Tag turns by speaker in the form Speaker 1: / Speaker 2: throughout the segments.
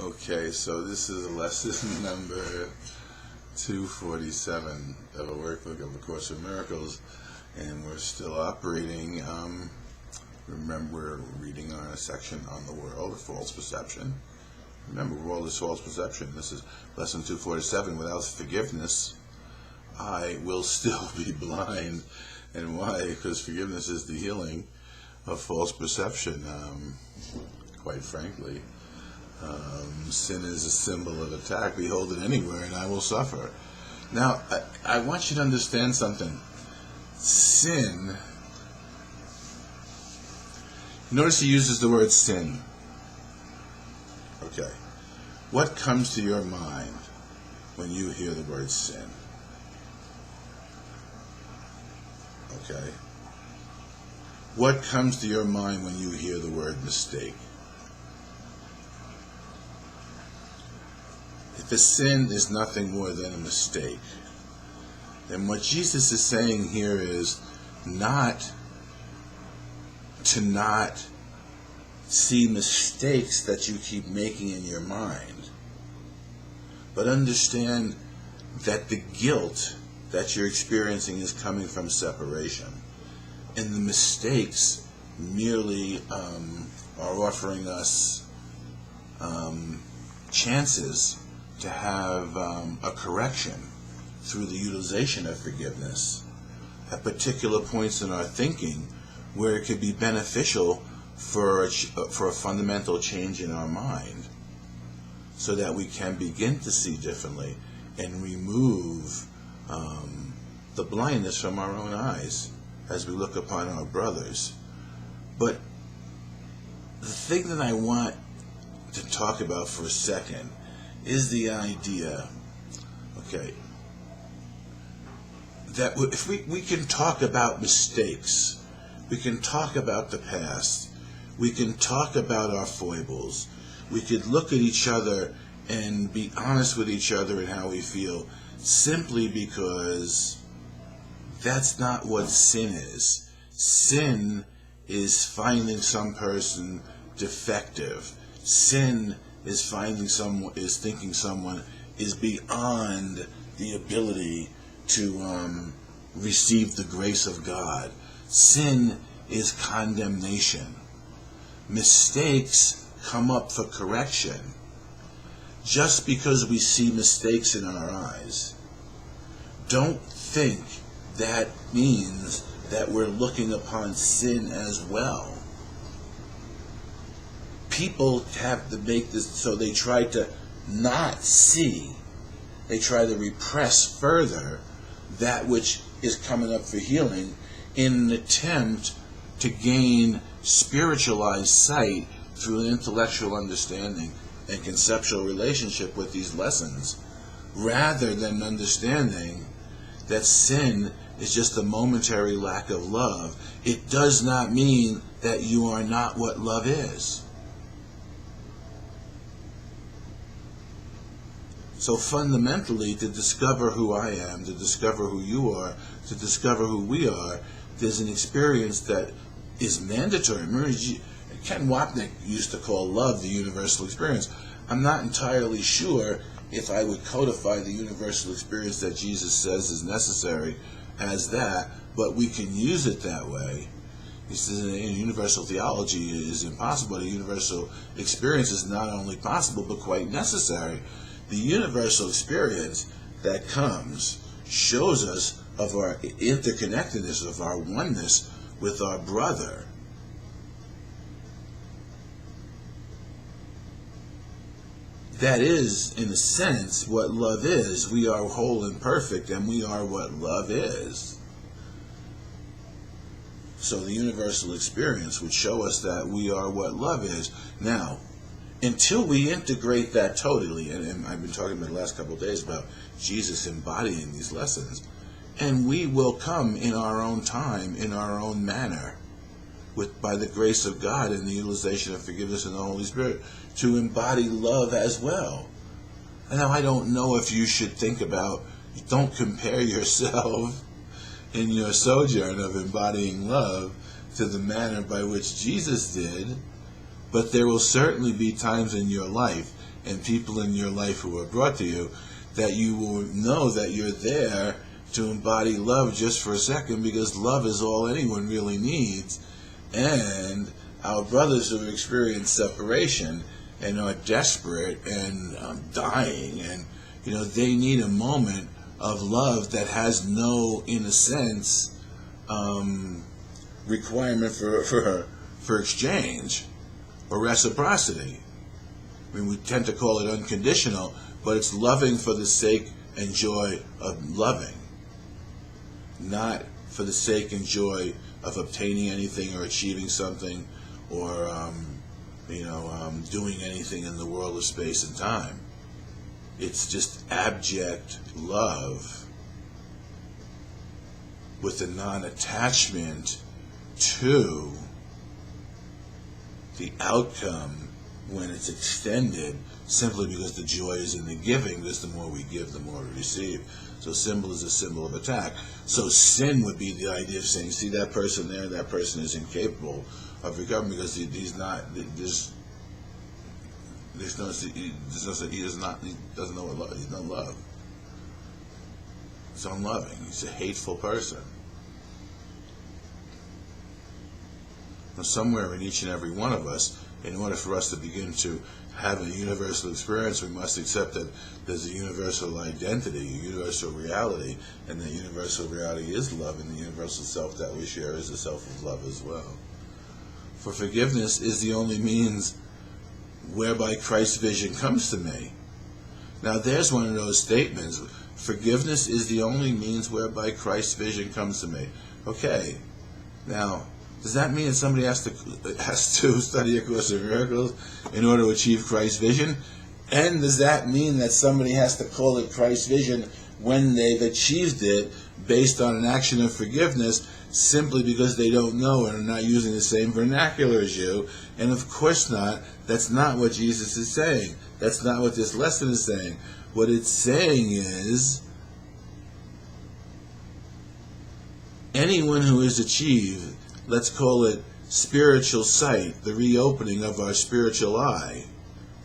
Speaker 1: Okay, so this is lesson number 247 of a workbook of A Course in Miracles, and we're still operating. Remember, we're reading on a section on the world, false perception. Remember, world is false perception. This is lesson 247. Without forgiveness, I will still be blind. And why? Because forgiveness is the healing of false perception. Quite frankly. Sin is a symbol of attack. Behold it anywhere and I will suffer. Now, I want you to understand something. Sin, notice he uses the word sin. Okay. What comes to your mind when you hear the word sin? Okay. What comes to your mind when you hear the word mistake? If a sin is nothing more than a mistake, then what Jesus is saying here is not see mistakes that you keep making in your mind, but understand that the guilt that you're experiencing is coming from separation. And the mistakes merely are offering us chances to have a correction through the utilization of forgiveness at particular points in our thinking where it could be beneficial for a fundamental change in our mind, so that we can begin to see differently and remove the blindness from our own eyes as we look upon our brothers. But the thing that I want to talk about for a second is the idea, okay, that if we can talk about mistakes, we can talk about the past, we can talk about our foibles, we could look at each other and be honest with each other and how we feel, simply because that's not what sin is. Sin is finding some person defective. Sin is thinking someone is beyond the ability to receive the grace of God. Sin is condemnation. Mistakes come up for correction. Just because we see mistakes in our eyes, don't think that means that we're looking upon sin as well. People have to make this, so they try to not see, they try to repress further that which is coming up for healing in an attempt to gain spiritualized sight through an intellectual understanding and conceptual relationship with these lessons, rather than understanding that sin is just a momentary lack of love. It does not mean that you are not what love is. So fundamentally, to discover who I am, to discover who you are, to discover who we are, there's an experience that is mandatory. Remember, Ken Wapnick used to call love the universal experience. I'm not entirely sure if I would codify the universal experience that Jesus says is necessary as that, but we can use it that way. He says in universal theology is impossible. A universal experience is not only possible, but quite necessary. The universal experience that comes shows us of our interconnectedness, of our oneness with our brother. That is, in a sense, what love is. We are whole and perfect, and we are what love is. So the universal experience would show us that we are what love is. Now, until we integrate that totally, and I've been talking about the last couple of days about Jesus embodying these lessons, and we will come in our own time, in our own manner, by the grace of God and the utilization of forgiveness and the Holy Spirit, to embody love as well. And now I don't know if you should think about, don't compare yourself in your sojourn of embodying love to the manner by which Jesus did, but there will certainly be times in your life and people in your life who are brought to you, that you will know that you're there to embody love just for a second, because love is all anyone really needs. And our brothers who have experienced separation and are desperate and dying, and they need a moment of love that has no, in a sense, requirement for exchange or reciprocity. I mean, we tend to call it unconditional, but it's loving for the sake and joy of loving, not for the sake and joy of obtaining anything or achieving something, or doing anything in the world of space and time. It's just abject love with a non-attachment to the outcome when it's extended, simply because the joy is in the giving, because the more we give, the more we receive. So symbol is a symbol of attack. So sin would be the idea of saying, see that person there, that person is incapable of recovering because he doesn't know what love. He's not love. He's unloving. He's a hateful person. Now, somewhere in each and every one of us, in order for us to begin to have a universal experience, we must accept that there's a universal identity, a universal reality, and the universal reality is love, and the universal self that we share is the self of love as well. For forgiveness is the only means whereby Christ's vision comes to me. Now there's one of those statements. Forgiveness is the only means whereby Christ's vision comes to me. Okay, now does that mean that somebody has to study A Course in Miracles in order to achieve Christ's vision? And does that mean that somebody has to call it Christ's vision when they've achieved it based on an action of forgiveness, simply because they don't know and are not using the same vernacular as you? And of course not. That's not what Jesus is saying. That's not what this lesson is saying. What it's saying is, anyone who has achieved, let's call it spiritual sight, the reopening of our spiritual eye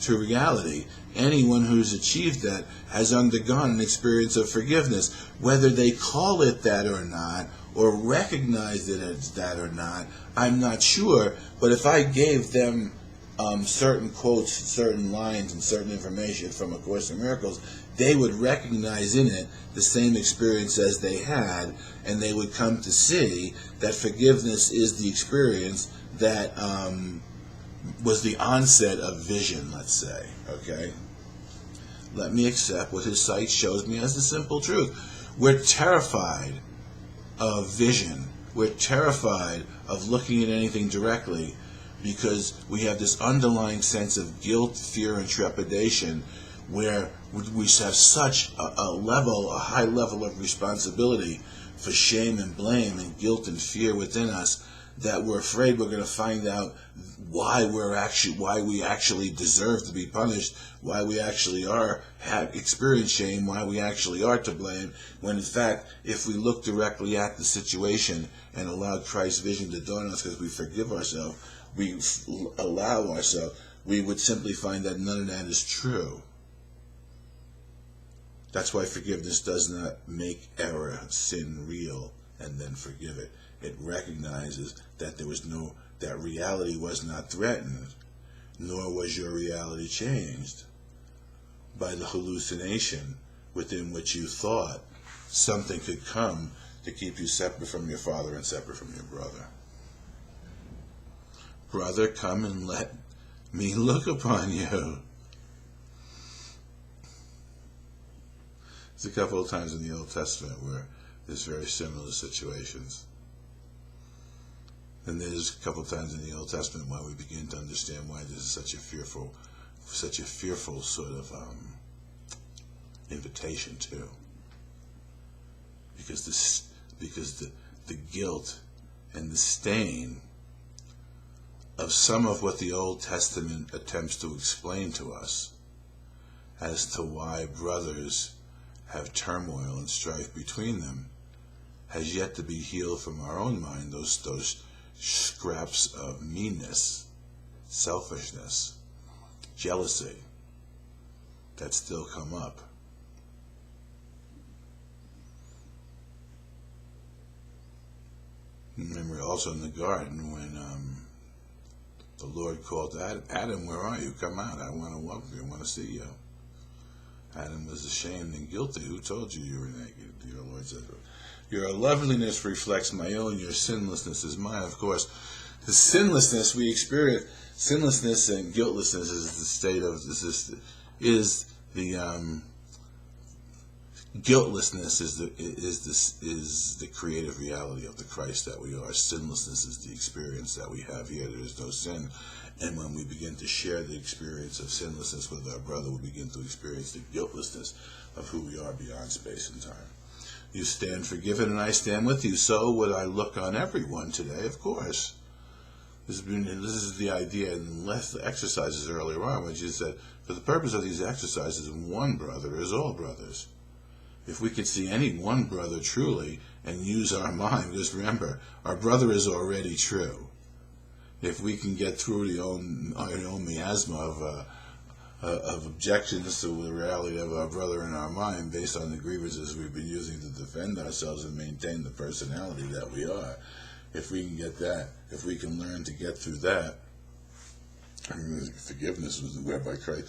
Speaker 1: to reality, anyone who's achieved that has undergone an experience of forgiveness. Whether they call it that or not, or recognize it as that or not, I'm not sure. But if I gave them certain quotes, certain lines, and certain information from A Course in Miracles, they would recognize in it the same experience as they had, and they would come to see that forgiveness is the experience that was the onset of vision, let's say. Okay? Let me accept what his sight shows me as the simple truth. We're terrified of vision. We're terrified of looking at anything directly because we have this underlying sense of guilt, fear, and trepidation, where we have such a high level of responsibility for shame and blame and guilt and fear within us, that we're afraid we're going to find out why we actually deserve to be punished, why we actually have experienced shame, why we actually are to blame, when in fact, if we look directly at the situation and allow Christ's vision to dawn on us, because we forgive ourselves, we allow ourselves, we would simply find that none of that is true. That's why forgiveness does not make error, sin real, and then forgive it. It recognizes that that reality was not threatened, nor was your reality changed by the hallucination within which you thought something could come to keep you separate from your father and separate from your brother. Brother, come and let me look upon you. There's a couple of times in the Old Testament where there's very similar situations. And there's a couple of times in the Old Testament why we begin to understand why this is such a fearful sort of invitation too. Because the guilt and the stain of some of what the Old Testament attempts to explain to us as to why brothers have turmoil and strife between them has yet to be healed from our own mind. Those scraps of meanness, selfishness, jealousy, that still come up. Remember also in the garden when the Lord called Adam, where are you? Come out. I want to welcome you. I want to see you. Adam was ashamed and guilty. Who told you you were naked? Your Lord said, your loveliness reflects my own. Your sinlessness is mine. Of course, the sinlessness we experience, sinlessness and guiltlessness is the state of guiltlessness is the creative reality of the Christ that we are. Sinlessness is the experience that we have here. There is no sin. And when we begin to share the experience of sinlessness with our brother, we begin to experience the guiltlessness of who we are beyond space and time. You stand forgiven and I stand with you. So would I look on everyone today, of course. This is the idea in less exercises earlier on, which is that for the purpose of these exercises, one brother is all brothers. If we could see any one brother truly and use our mind, just remember, our brother is already true. If we can get through our own miasma of objections to the reality of our brother in our mind based on the grievances we've been using to defend ourselves and maintain the personality that we are, if we can get that, if we can learn to get through that, forgiveness was whereby Christ,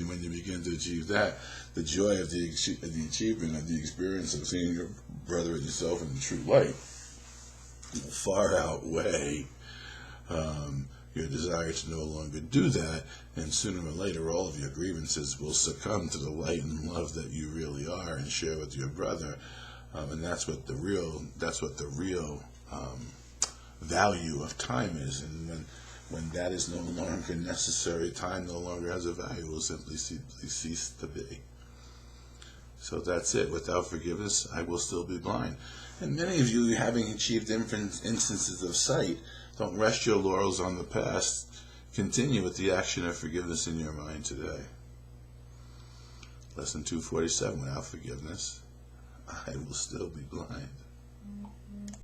Speaker 1: when you begin to achieve that, the joy of the achievement of the experience of seeing your brother and yourself in the true light will far outweigh your desire to no longer do that, and sooner or later all of your grievances will succumb to the light and love that you really are and share with your brother, and that's what the real value of time is. And when that is no longer necessary, time no longer has a value, will simply cease to be. So that's it. Without forgiveness, I will still be blind. And many of you, having achieved instances of sight, don't rest your laurels on the past. Continue with the action of forgiveness in your mind today. Lesson 247, without forgiveness, I will still be blind.